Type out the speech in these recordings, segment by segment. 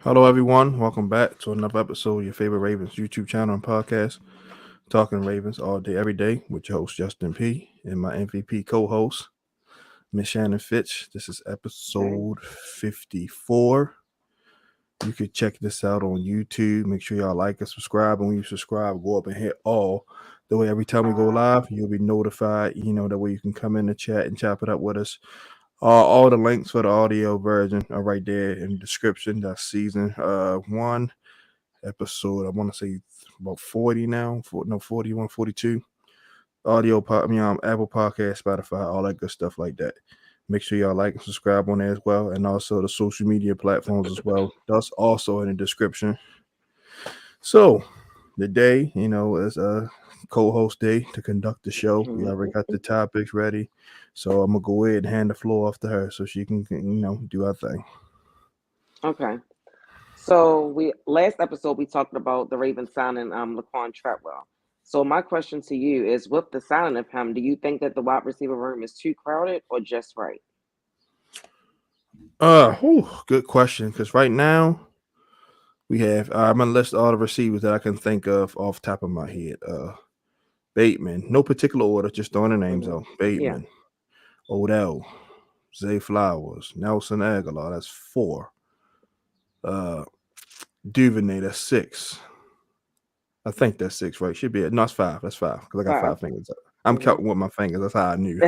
Hello, everyone. Welcome back to another episode of your favorite Ravens YouTube channel and podcast, Talking Ravens all day, every day, with your host Justin P. and my MVP co-host Miss Shannon Finch. This is Okay. episode 54. You could check this out on YouTube. Make sure y'all like and subscribe. And when you subscribe, go up and hit all. That way, every time we go live, you'll be notified. That way you can come in the chat and chop it up with us. All the links for the audio version are right there in the description. That's season one, episode, I want to say about 40 now. 41, 42. Apple Podcast, Spotify, all that good stuff like that. Make sure y'all like and subscribe on there as well. And also the social media platforms as well. That's also in the description. So the day, is a co-host day to conduct the show. We Mhm. already got the topics ready. So I'm gonna go ahead and hand the floor off to her so she can, do her thing. Okay. So we last episode we talked about the Ravens signing Laquon Treadwell. So my question to you is, with the signing of him, do you think that the wide receiver room is too crowded or just right? Good question. Because right now we have I'm gonna list all the receivers that I can think of off the top of my head. Bateman, no particular order, just throwing the names Hmm. out. Yeah. Bateman, Odell, Zay Flowers, Nelson Aguilar, that's four. Uh Duvernay, that's six. I think that's six, right? Should be it. No, it's five. That's five. Because I got 5. five fingers. I'm Hmm. counting with my fingers. That's how I knew.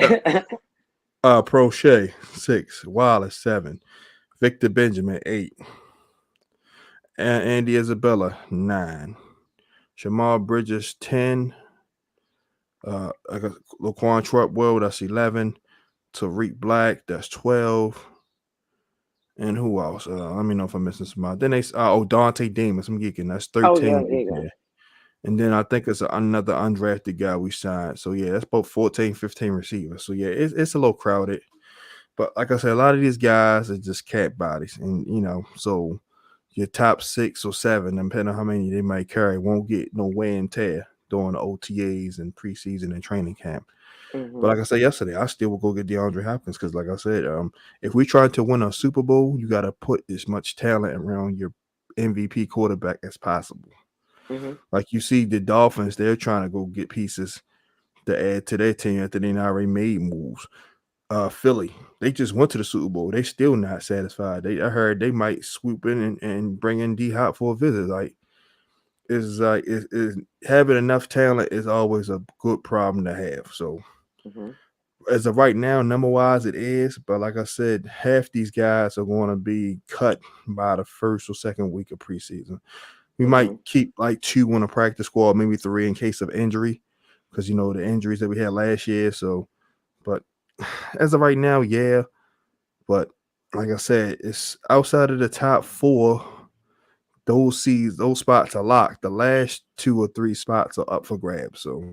Prochet, six. Wallace, seven. Victor Benjamin, eight. Andy Isabella, nine. Shamar Bridges, 10. I got Laquon Treadwell, that's 11. Tariq Black, that's 12. And who else? Let me know if I'm missing somebody. Then Dante Damas, I'm geeking. That's Oh yeah, 13 right yeah, there. And then I think it's another undrafted guy we signed. So yeah, that's about 14, 15 receivers. So yeah, it's a little crowded. But like I said, a lot of these guys are just cat bodies. And so your top six or seven, depending on how many they might carry, won't get no wear and tear during the OTAs and preseason and training camp. yeah. But Hmm. like I said yesterday, I still will go get DeAndre Hopkins because, like I said, if we try to win a Super Bowl, you got to put as much talent around your MVP quarterback as possible. Hmm. Like you see the Dolphins, they're trying to go get pieces to add to their team after they already made moves. Philly, they just went to the Super Bowl. They still not satisfied. I heard they might swoop in and bring in D Hop for a visit. Is having enough talent is always a good problem to have. So Hmm. as of right now, number wise, it is. But like I said, half these guys are going to be cut by the first or second week of preseason. We might Hmm. keep like two on the practice squad, maybe three in case of injury, because the injuries that we had last year. So, but as of right now, yeah. But like I said, it's outside of the top four. Those spots are locked. The last two or three spots are up for grabs. So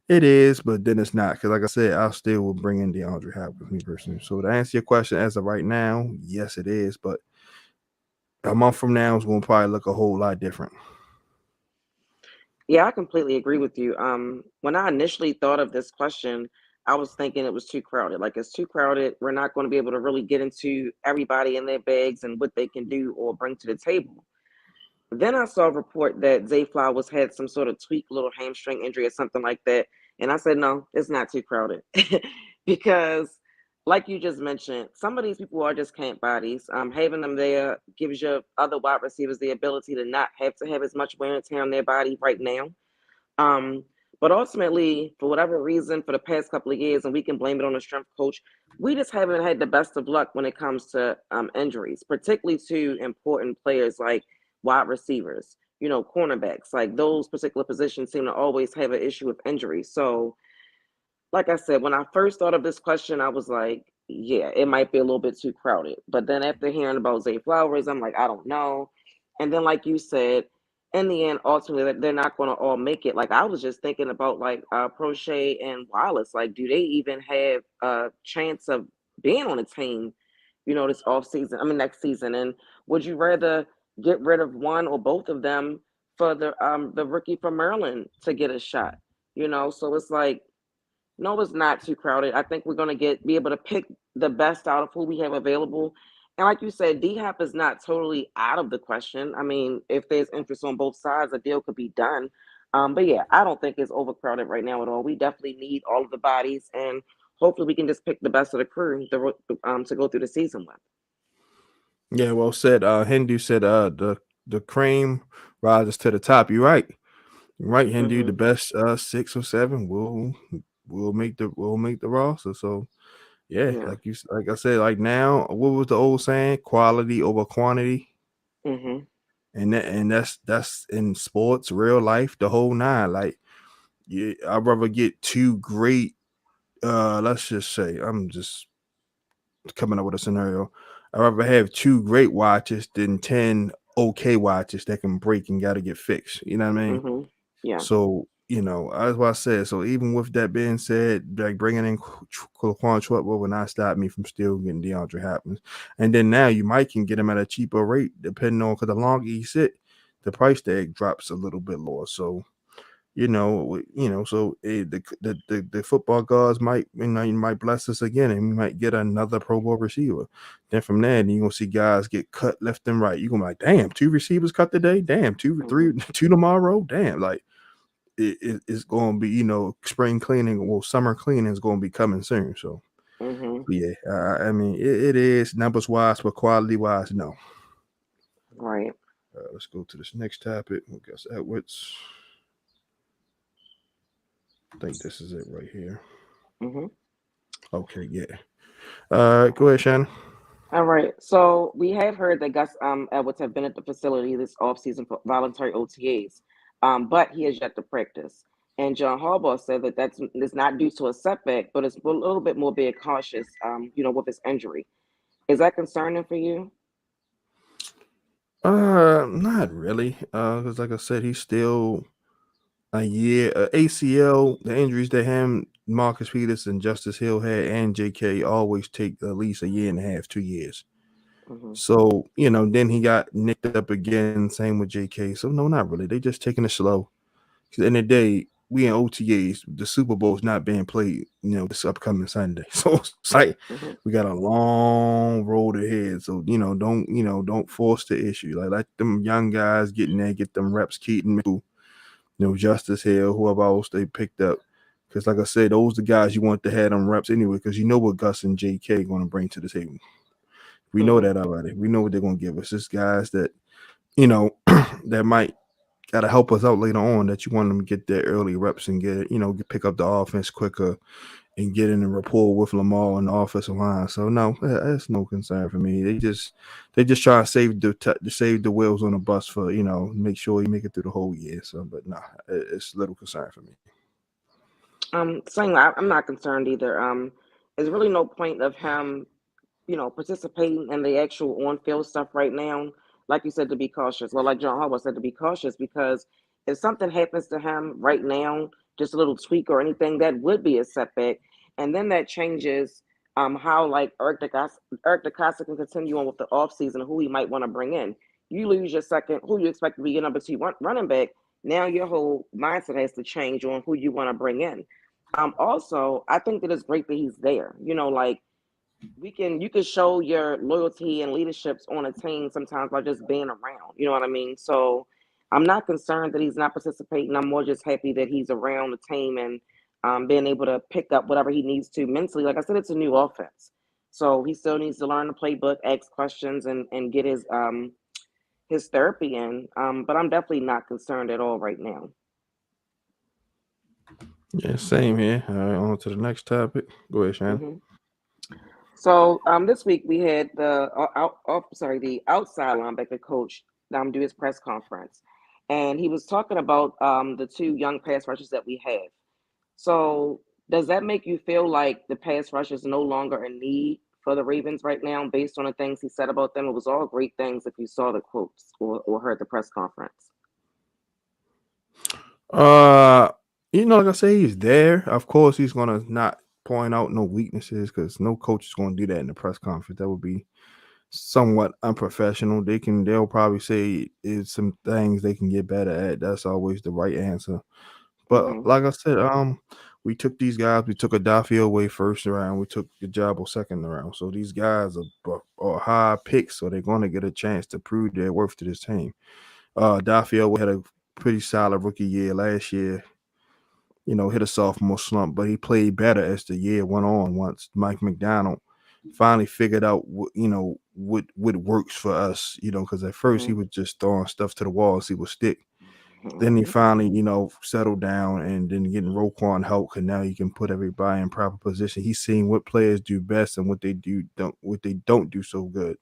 it is, but then it's not. Because like I said, I still will bring in DeAndre Hopkins, me personally. So to answer your question, as of right now, yes, it is. But a month from now, it's going to probably look a whole lot different. Yeah, I completely agree with you. When I initially thought of this question, I was thinking it was too crowded. Like it's too crowded. We're not going to be able to really get into everybody in their bags and what they can do or bring to the table. Then I saw a report that Zay Flowers had some sort of tweaked little hamstring injury or something like that. And I said, no, it's not too crowded. Because, like you just mentioned, some of these people are just camp bodies. Having them there gives your other wide receivers the ability to not have to have as much wear and tear on their body right now. Um, but ultimately, for whatever reason, for the past couple of years, and we can blame it on the strength coach, we just haven't had the best of luck when it comes to injuries, particularly to important players like wide receivers, cornerbacks. Like those particular positions seem to always have an issue with injury. So, like I said, when I first thought of this question, I was like, yeah, it might be a little bit too crowded. But then after hearing about Zay Flowers, I'm like, I don't know. And then, like you said, in the end, ultimately, they're not going to all make it. Like I was just thinking about like Prochet and Wallace. Like, do they even have a chance of being on a team? This off season. I mean, next season. And would you rather get rid of one or both of them for the rookie from Maryland to get a shot? So it's like no, it's not too crowded. I think we're gonna be able to pick the best out of who we have available. And like you said, D Hop is not totally out of the question. I mean, if there's interest on both sides, a deal could be done. But yeah, I don't think it's overcrowded right now at all. We definitely need all of the bodies, and hopefully, we can just pick the best of the crew to go through the season with. Yeah, well said. Hindu said the cream rises to the top. You're right. You're right, Hindu. The Hmm. best 6 or 7 will make the roster. So yeah, Yeah. like I said, like now, what was the old saying? Quality over quantity. Hmm. And that's in sports, real life, the whole nine. Like, yeah, I'd rather get two great. Let's just say I'm just coming up with a scenario. I'd rather have two great watches than 10 okay watches that can break and got to get fixed. You know what I mean? Hmm. Yeah. So, that's what I said. So even with that being said, like bringing in Laquon Treadwell will not stop me from still getting DeAndre Hopkins. And then now you might can get him at a cheaper rate, depending on because the longer he sit, the price tag drops a little bit lower. So the football gods might you might bless us again, and we might get another Pro Bowl receiver. Then from there, you're gonna see guys get cut left and right. You're gonna be like, damn, two receivers cut today, damn, two, Hmm. three, two tomorrow, damn, like it's gonna be spring cleaning, well, summer cleaning is gonna be coming soon. So Hmm. yeah, I mean it is numbers wise, but quality wise, no. Right. Let's go to this next topic. Gus Edwards. I think this is it right here. Hmm. Okay, yeah. Go ahead, Shannon. All right. So we have heard that Gus Edwards have been at the facility this offseason for voluntary OTAs, but he has yet to practice. And John Harbaugh said that it's not due to a setback, but it's a little bit more being cautious, with his injury. Is that concerning for you? Not really. Because like I said, he's still a year. ACL, the injuries that him, Marcus Peters, and Justice Hill had, and JK always take at least a year and a half, 2 years. Hmm. So then he got nicked up again. Same with JK. So no, not really. They just taking it slow. 'Cause at the end of the day, we in OTAs. The Super Bowl is not being played, this upcoming Sunday. So it's like Hmm. we got a long road ahead. So don't force the issue. Like let them young guys get in there, get them reps. Keaton, Justice Hill, whoever else they picked up. Because like I said, those the guys you want to have them reps anyway. Because you know what Gus and JK going to bring to the table. We know Hmm. that already. We know what they're going to give us. Just guys that that might got to help us out later on, that you want them to get their early reps and pick up the offense quicker and get in a rapport with Lamar and the offensive line. So no, that's no concern for me. They just try to save the wheels on the bus for make sure you make it through the whole year. So, but nah, it's little concern for me. Saying I'm not concerned either. There's really no point of him participating in the actual on-field stuff right now. Like you said, to be cautious. Well, like John Harbaugh said, to be cautious because if something happens to him right now, just a little tweak or anything, that would be a setback, and then that changes how like Eric DeCosta can continue on with the offseason and who he might want to bring in. You lose your second, who you expect to be your number two running back. Now your whole mindset has to change on who you want to bring in. Also, I think that it's great that he's there. Like you can show your loyalty and leaderships on a team sometimes by just being around. You know what I mean? So I'm not concerned that he's not participating. I'm more just happy that he's around the team and being able to pick up whatever he needs to mentally. Like I said, it's a new offense. So he still needs to learn the playbook, ask questions, and get his therapy in. But I'm definitely not concerned at all right now. Yeah, same here. All right, on to the next topic. Go ahead, Shannon. Hmm. So this week we had the outside linebacker coach do his press conference, and he was talking about the two young pass rushers that we have. So does that make you feel like the pass rush is no longer a need for the Ravens right now, based on the things he said about them? It was all great things if you saw the quotes or heard the press conference. Uh, like I say, he's there. Of course, he's gonna not point out no weaknesses because no coach is gonna do that in the press conference. That would be somewhat unprofessional. They'll probably say it's some things they can get better at. That's always the right answer. But Hmm. like I said, we took these guys. We took Odafe away first round. We took Ojabo second round. So these guys are high picks, so they're going to get a chance to prove their worth to this team. Odafe away had a pretty solid rookie year last year. Hit a sophomore slump, but he played better as the year went on. Once Mike McDonald finally figured out what works for us. Because at first he Mhm. was just throwing stuff to the wall and see what stick. Then he Mhm. finally, settled down and then getting Roquan help, and now he can put everybody in proper position. He's seeing what players do best and what they don't do so good.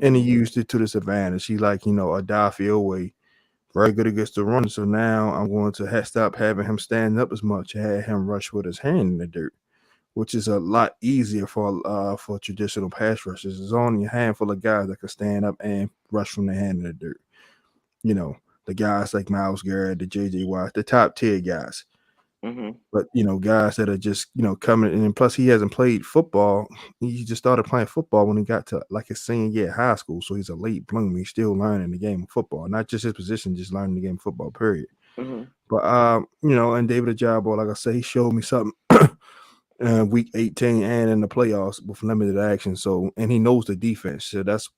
And he Mhm. used it to this advantage. He like, Odafe Oweh, very good against the run. So now I'm going to stop having him stand up as much and have him rush with his hand in the dirt, which is a lot easier for traditional pass rushers. There's only a handful of guys that can stand up and rush from the hand in the dirt. You know, the guys like Miles Garrett, the JJ Watt, the top tier guys. Mhm. But guys that are just coming in, and plus he hasn't played football. He just started playing football when he got to like his senior year at high school. So he's a late bloomer. He's still learning the game of football, not just his position, just learning the game of football. Period. Mhm. But and David Ojabo, like I say, he showed me something week 18 and in the playoffs with limited action. So and he knows the defense. So that's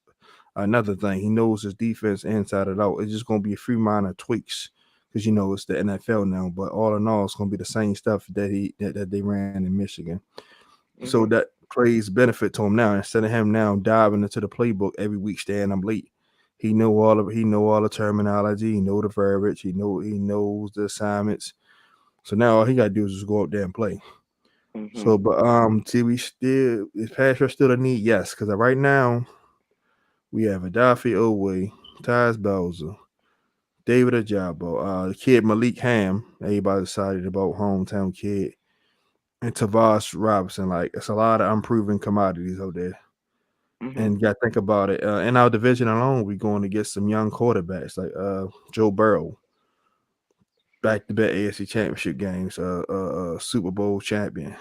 another thing. He knows his defense inside and out. It's just gonna be a few minor tweaks because it's the NFL now. But all in all, it's gonna be the same stuff that they ran in Michigan. So Mhm. that plays benefit to him now. Instead of him now diving into the playbook every week, staying up late. He know all the terminology. He know the verbiage. He knows the assignments. So now all he gotta do is just go out there and play. So, Mhm. but see, we still is pass rush still a need? Yes, because right now we have Odafe Oweh, Tyus Bowser, David Ojabo, the kid Malik Ham. Everybody excited about hometown kid, and Tavares Robinson. Like it's a lot of unproven commodities out there. And Mhm. you got to think about it. In our division alone, we're going to get some young quarterbacks like Joe Burrow, back-to-back AFC Championship games, Super Bowl champion.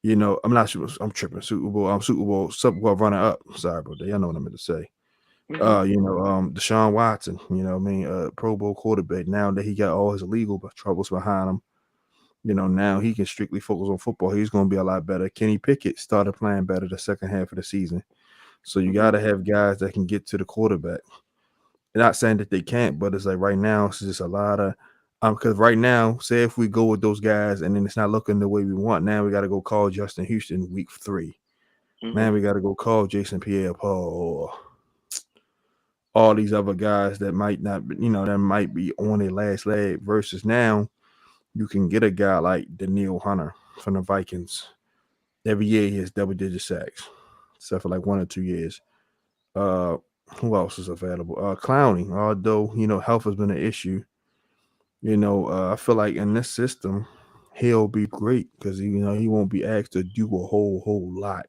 I'm not sure. I'm tripping. Super Bowl runner up. Sorry about that. Y'all know what I meant to say. Mhm. Deshaun Watson, Pro Bowl quarterback. Now that he got all his legal troubles behind him, now he can strictly focus on football. He's going to be a lot better. Kenny Pickett started playing better the second half of the season. So you got Mhm. to have guys that can get to the quarterback. Not saying that they can't, but it's like right now, it's just a lot of because right now, say if we go with those guys and then it's not looking the way we want, now we got to go call Justin Houston week 3. Now Mhm. we got to go call Jason Pierre-Paul or all these other guys that might not, that might be on their last leg. Versus now, you can get a guy like Daniil Hunter from the Vikings. Every year he has double-digit sacks, except for like 1 or 2 years. Uh, who else is available? Clowney, although health has been an issue. I feel like in this system, he'll be great because he won't be asked to do a whole lot,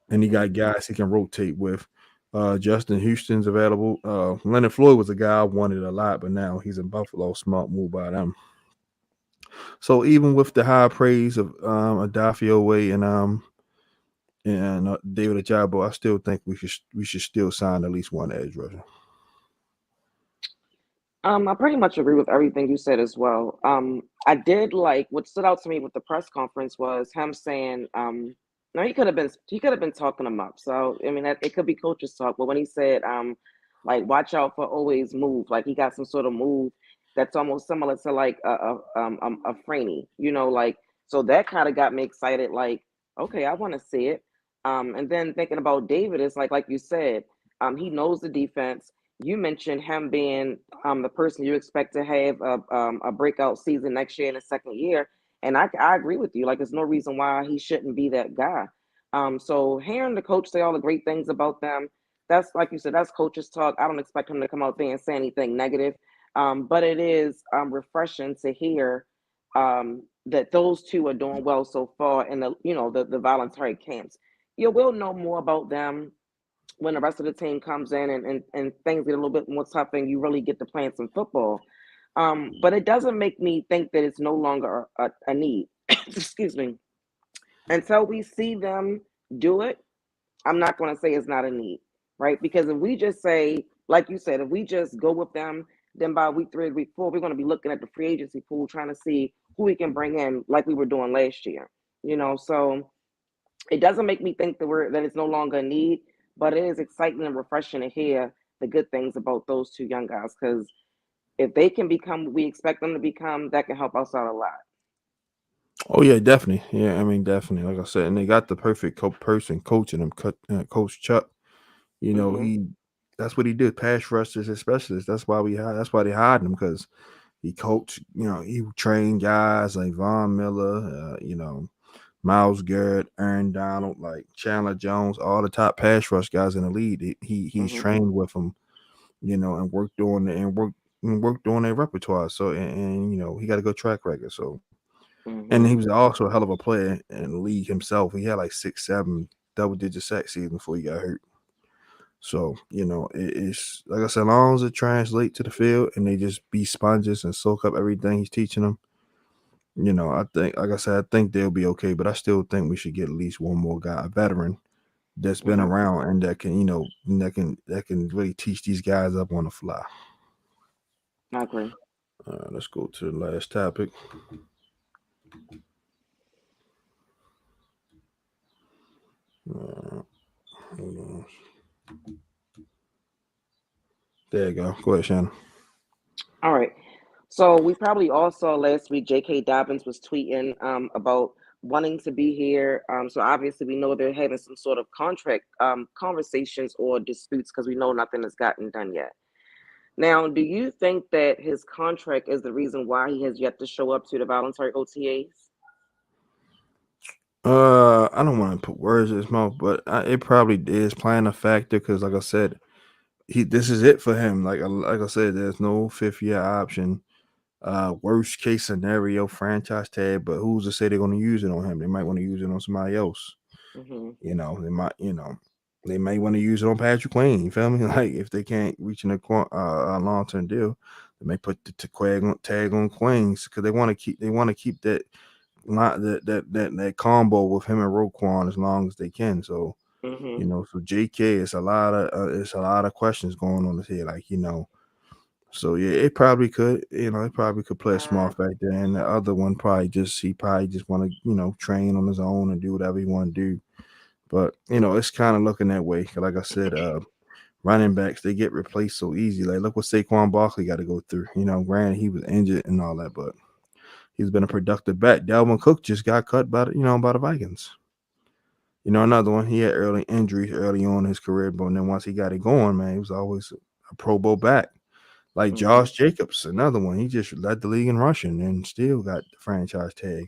and he Mhm. got guys he can rotate with. Justin Houston's available. Leonard Floyd was a guy I wanted a lot, but now he's in Buffalo. Smart move by them. So even with the high praise of Odafe Oweh and David Ojabo, I still think we should still sign at least one edge rusher. I pretty much agree with everything you said as well. I did like what stood out to me with the press conference was him saying, no, he could have been talking them up. So I mean, that it could be coaches talk, but when he said, like watch out for always move, like he got some sort of move that's almost similar to like a Franny, like so that kind of got me excited. Like, okay, I want to see it. And then thinking about David is like you said, he knows the defense. You mentioned him being the person you expect to have a breakout season next year in the second year. And I agree with you. Like, there's no reason why he shouldn't be that guy. So hearing the coach say all the great things about them, that's like you said, that's coach's talk. I don't expect him to come out there and say anything negative. But it is refreshing to hear that those two are doing well so far in the voluntary camps. You will know more about them when the rest of the team comes in and things get a little bit more tough and you really get to playing some football. But it doesn't make me think that it's no longer a need. Excuse me. Until we see them do it, I'm not going to say it's not a need, right? Because if we just say, like you said, if we just go with them, then by week 3, week 4, we're going to be looking at the free agency pool trying to see who we can bring in like we were doing last year. So it doesn't make me think that it's no longer a need, but it is exciting and refreshing to hear the good things about those two young guys because if they can become what we expect them to become, that can help us out a lot. Oh yeah, definitely. Yeah, I mean, definitely. Like I said, and they got the perfect person coaching them. Coach Chuck. Hmm. He that's what he did. Pass rushers and specialists. That's why they hired him because he coached. He trained guys like Von Miller. Miles Garrett, Aaron Donald, like Chandler Jones, all the top pass rush guys in the league. He's Hmm. trained with them. And worked on their repertoire. So he got a good track record. So and he Hmm. was also a hell of a player in the league himself. He had like 6, 7 double digit sack season before he got hurt. So, it's like I said, as long as it translates to the field and they just be sponges and soak up everything he's teaching them, I think, like I said, I think they'll be okay. But I still think we should get at least one more guy, a veteran that's been Okay, around and that can really teach these guys up on the fly. I agree. Let's go to the last topic. Uh, hold on. There you go. Go ahead, Shannon. All right. So we probably all saw last week JK Dobbins was tweeting about wanting to be here. So obviously we know they're having some sort of contract conversations or disputes because we know nothing has gotten done yet. Now, do you think that his contract is the reason why he has yet to show up to the voluntary OTAs? I don't want to put words in his mouth, but it probably is playing a factor because, like I said, this is it for him. Like I said, there's no fifth year option. Worst case scenario, franchise tag, but who's to say they're going to use it on him? They might want to use it on somebody else. Hmm. They might want to use it on Patrick Queen. You feel me? Like if they can't reach a long term deal, they may put the tag on Queens because they want to keep that combo with him and Roquan as long as they can. So Hmm. so JK, it's a lot of questions going on here. So yeah, it probably could play a small Uh, factor, and the other one he probably just want to train on his own and do whatever he want to do. But it's kind of looking that way. 'Cause like I said, running backs they get replaced so easy. Like look what Saquon Barkley got to go through. Granted he was injured and all that, but he's been a productive back. Dalvin Cook just got cut by the Vikings. Another one. He had early injuries early on in his career, but then once he got it going, man, he was always a Pro Bowl back. Like hmm. Josh Jacobs, another one. He just led the league in rushing and still got the franchise tag.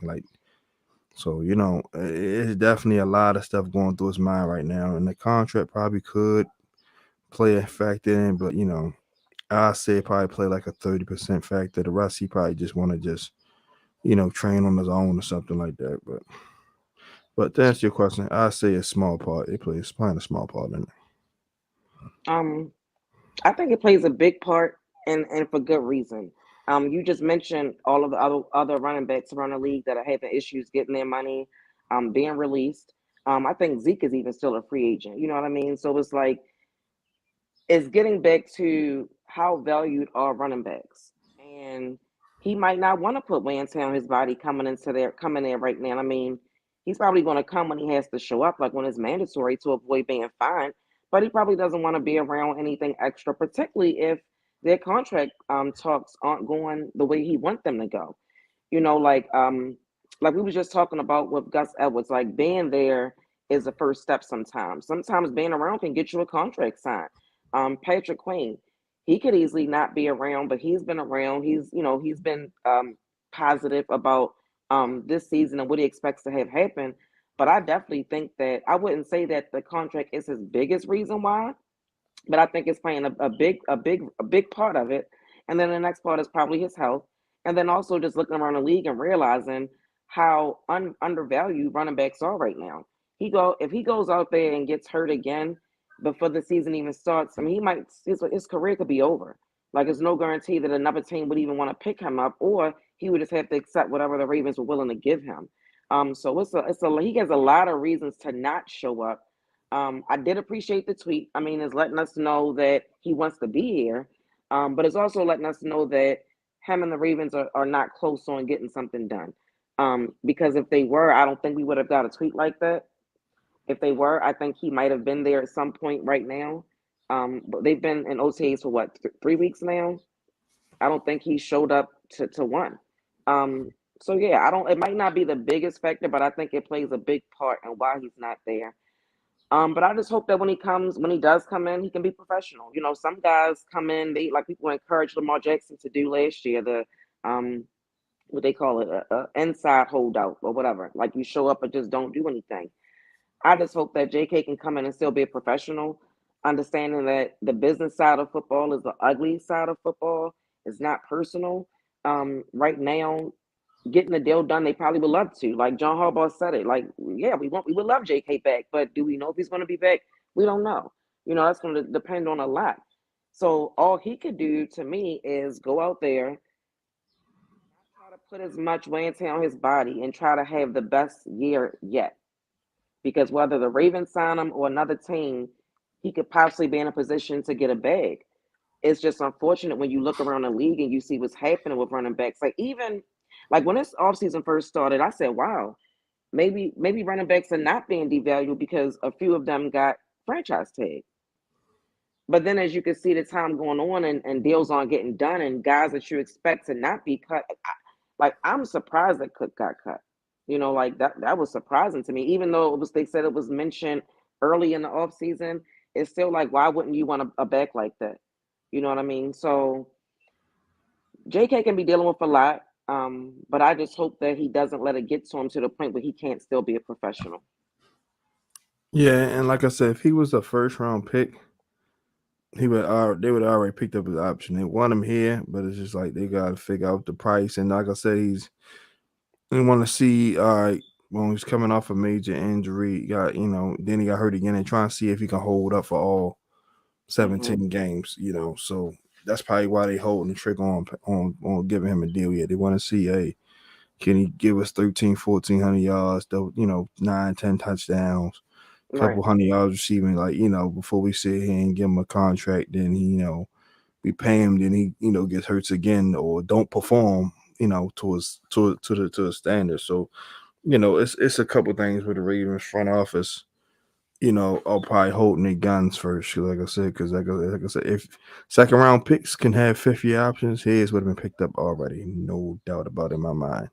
So it's definitely a lot of stuff going through his mind right now, and the contract probably could play a factor in, but I say probably play like a 30% factor. The rest he probably just want to just train on his own or something like that. But to answer your question, I say a small part. It's playing a small part in it. Um, I think it plays a big part, and for good reason. You just mentioned all of the other running backs around the league that are having issues getting their money, being released. I think Zeke is even still a free agent. You know what I mean? So it's like it's getting back to how valued are running backs, and he might not want to put wear and tear on his body coming there right now. I mean, he's probably going to come when he has to show up, like when it's mandatory to avoid being fined. But he probably doesn't want to be around anything extra, particularly if their contract talks aren't going the way he wants them to go. You know, like we was just talking about with Gus Edwards, like being there is the first step sometimes. Sometimes being around can get you a contract signed. Patrick Queen, he could easily not be around, but he's been around. He's been positive about this season and what he expects to have happen. But I definitely think that I wouldn't say that the contract is his biggest reason why, but I think it's playing a big part of it. And then the next part is probably his health, and then also just looking around the league and realizing how undervalued running backs are right now. If he goes out there and gets hurt again before the season even starts. I mean, his career could be over. Like, there's no guarantee that another team would even want to pick him up, or he would just have to accept whatever the Ravens were willing to give him. So he has a lot of reasons to not show up. I did appreciate the tweet. I mean, it's letting us know that he wants to be here, but it's also letting us know that him and the Ravens are not close on getting something done. Because if they were, I don't think we would have got a tweet like that. If they were, I think he might have been there at some point right now. But they've been in OTAs for what, 3 weeks now. I don't think he showed up to one. So yeah, I don't. It might not be the biggest factor, but I think it plays a big part in why he's not there. But I just hope that when he does come in, he can be professional. You know, some guys come in, they like people encourage Lamar Jackson to do last year, the um what they call it, a inside holdout or whatever. Like you show up and just don't do anything. I just hope that JK can come in and still be a professional, understanding that the business side of football is the ugly side of football. It's not personal. Right now, getting the deal done, they probably would love to. Like John Harbaugh said it. Like, yeah, we would love JK back, but do we know if he's going to be back? We don't know. You know, that's going to depend on a lot. So all he could do to me is go out there, try to put as much wear and tear on his body, and try to have the best year yet. Because whether the Ravens sign him or another team, he could possibly be in a position to get a bag. It's just unfortunate when you look around the league and you see what's happening with running backs. Like even like when this offseason first started, I said, wow, maybe running backs are not being devalued because a few of them got franchise tag. But then as you can see the time going on and deals aren't getting done and guys that you expect to not be cut, like I'm surprised that Cook got cut. You know, like that was surprising to me. Even though it was they said it was mentioned early in the offseason, it's still like why wouldn't you want a back like that? You know what I mean? So JK can be dealing with a lot, but I just hope that he doesn't let it get to him to the point where he can't still be a professional. Yeah, and like I said, if he was a first round pick, they would already picked up his option. They want him here, but it's just like they gotta figure out the price. And like I said, they want to see when he's coming off a major injury, then he got hurt again and trying to see if he can hold up for all Hmm. 17 games, So that's probably why they holding the trigger on giving him a deal yet. They want to see, hey, can he give us 1,400 yards, though, 9, 10 touchdowns, Right. couple hundred yards receiving, like, before we sit here and give him a contract, then he, we pay him, then he, gets hurt again or don't perform, to a standard. So, it's a couple things with the Ravens front office, are probably holding their guns first, like I said, because like I said, if second round picks can have 50 options, his would have been picked up already, no doubt about it in my mind.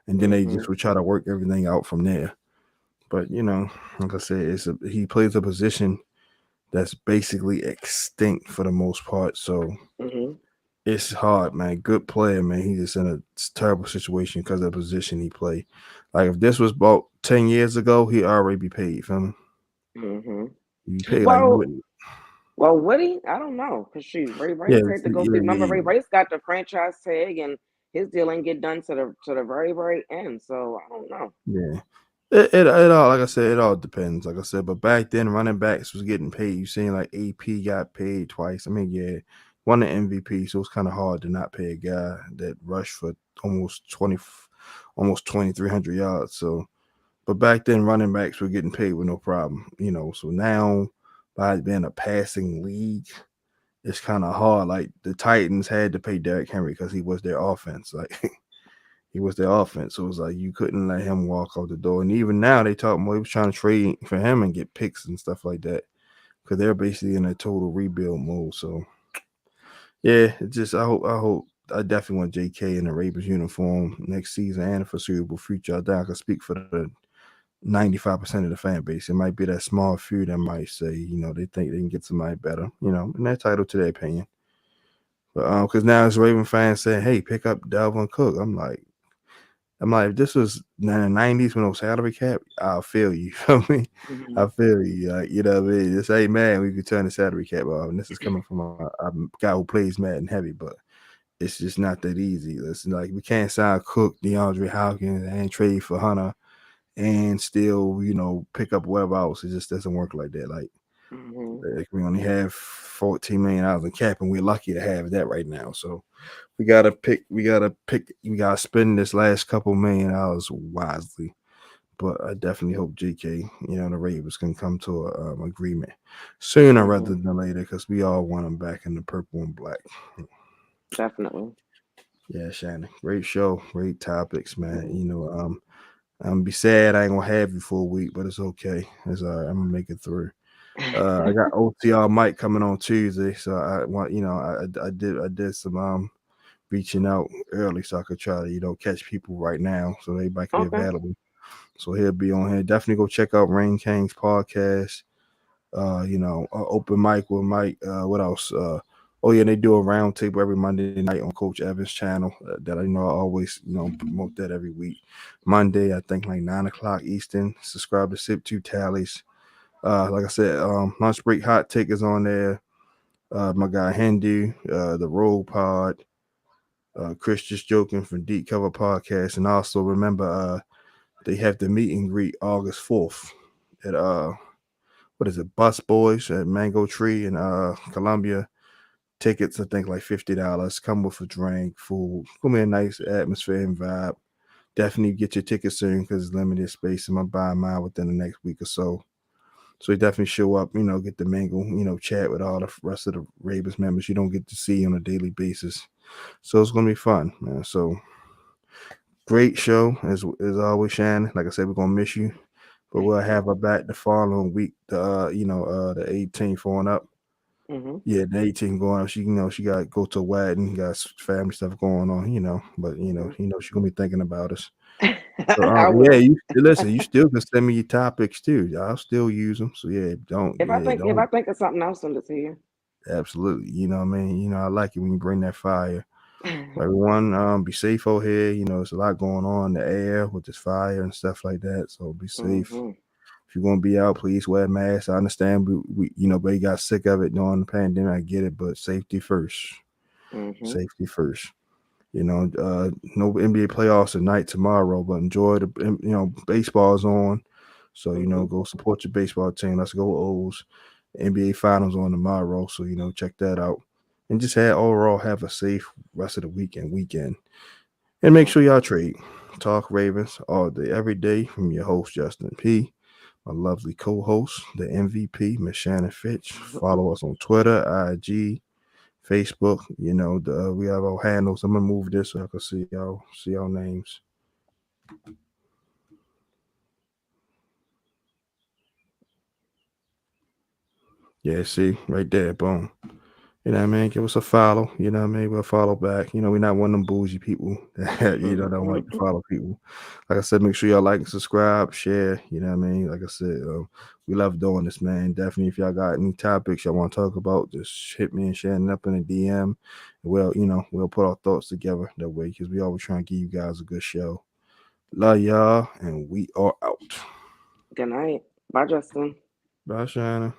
And then they Hmm. just would try to work everything out from there. But like I said, he plays a position that's basically extinct for the most part. So Hmm. it's hard, man. Good player, man. He's just in a terrible situation because of the position he played. Like if this was about 10 years ago, he'd already be paid. Feel me? Hmm. You pay like you Well, wouldn't. well, would he? I don't know. Cause shoot, Ray Yeah, Rice had to go yeah, through. Remember, yeah, Ray Rice got the franchise tag, and his deal ain't get done to the very end. So I don't know. yeah. It all, like I said, it all depends. Like I said, but back then running backs was getting paid. You seen like AP got paid twice. I mean, yeah, won the MVP, so it's kind of hard to not pay a guy that rushed for almost 20, almost 2,300 yards. So, but back then running backs were getting paid with no problem. So now by it being a passing league, it's kind of hard. Like the Titans had to pay Derrick Henry because he was their offense. Like he was their offense. So it was like you couldn't let him walk out the door. And even now they talk more. He was trying to trade for him and get picks and stuff like that because they're basically in a total rebuild mode. So yeah, it just I definitely want JK in the Ravens uniform next season and the foreseeable future. I think I can speak for the 95% of the fan base. It might be that small few that might say, they think they can get somebody better, and they're entitled to their opinion. But because now as Raven fans saying, hey, pick up Dalvin Cook. I'm like, if this was in the 90s when it was salary cap, I'll feel you. Feel me? Hmm. I feel you. Like, what I mean? Just hey man, we could turn the salary cap off. And this is coming from a guy who plays Madden heavy, but it's just not that easy. Listen, like we can't sign Cook, DeAndre Hopkins, and trade for Hunter and still, pick up whatever else. It just doesn't work like that. Hmm. Like we only have $14 million in cap, and we're lucky to have that right now. So we gotta spend this last couple $1,000,000 wisely. But I definitely hope JK, the Ravens can come to a agreement sooner rather Hmm. than later because we all want them back in the purple and black. Definitely. Yeah, Shannon. Great show. Great topics, man. Mhm. I'm gonna be sad I ain't gonna have you for a week, but it's okay. It's all right. I'm gonna make it through. I got OTR Mike coming on Tuesday, so I want I did some reaching out early so I could try to catch people right now so everybody can be Okay. available. So he'll be on here. Definitely go check out Rain King's podcast. Open mic with Mike. What else? Oh yeah, they do a roundtable every Monday night on Coach Evans' channel. That I always promote that every week. Monday, I think like 9 o'clock Eastern. Subscribe to Sip Two Tallies. Like I said, lunch break hot take is on there. My guy Hindu, the Roll Pod, Chris just joking from Deep Cover Podcast, and also remember they have the meet and greet August 4th at what is it, Bus Boys at Mango Tree in Columbia. Tickets I think like $50. Come with a drink, food. Gonna be a nice atmosphere and vibe. Definitely get your tickets soon because it's limited space. I'm gonna buy mine within the next week or so. So you definitely show up, get to mingle, chat with all the rest of the Ravens members you don't get to see on a daily basis. So it's gonna be fun, man. So great show as always, Shannon. Like I said, we're gonna miss you, but we'll have her back the following week, the 18th on up. Mhm. Yeah, the 18th going up. She got to go to a wedding, got family stuff going on, but Mhm. she's gonna be thinking about us. So, I yeah, will. you listen. You still can send me your topics too. I'll still use them. So If I don't. think of something, I'll send it to you. Absolutely. You know what I mean? I like it when you bring that fire. Everyone, be safe out here. There's a lot going on in the air with this fire and stuff like that. So be safe. Mhm. If you're gonna be out, please wear a mask. I understand but you got sick of it during the pandemic. I get it, but safety first. Mhm. Safety first. No NBA playoffs tonight, tomorrow, but enjoy baseball's on. So, Mhm. go support your baseball team. Let's go O's. NBA finals on tomorrow. So, check that out. And just overall have a safe rest of the weekend. And make sure y'all trade. Talk Ravens all day, every day from your host, Justin P. My lovely co-host, the MVP, Miss Shannon Finch. Follow us on Twitter, IG, Facebook. We have our handles. I'm gonna move this so I can see our names. Yeah, see right there, boom. You know what I mean? Give us a follow. You know what I mean? We'll follow back. We're not one of them bougie people that don't like to follow people. Like I said, make sure y'all like and subscribe, share. You know what I mean? Like I said, we love doing this, man. Definitely, if y'all got any topics y'all want to talk about, just hit me and Shannon up in a DM. We'll put our thoughts together that way because we always try and give you guys a good show. Love y'all, and we are out. Good night. Bye, Justin. Bye, Shannon.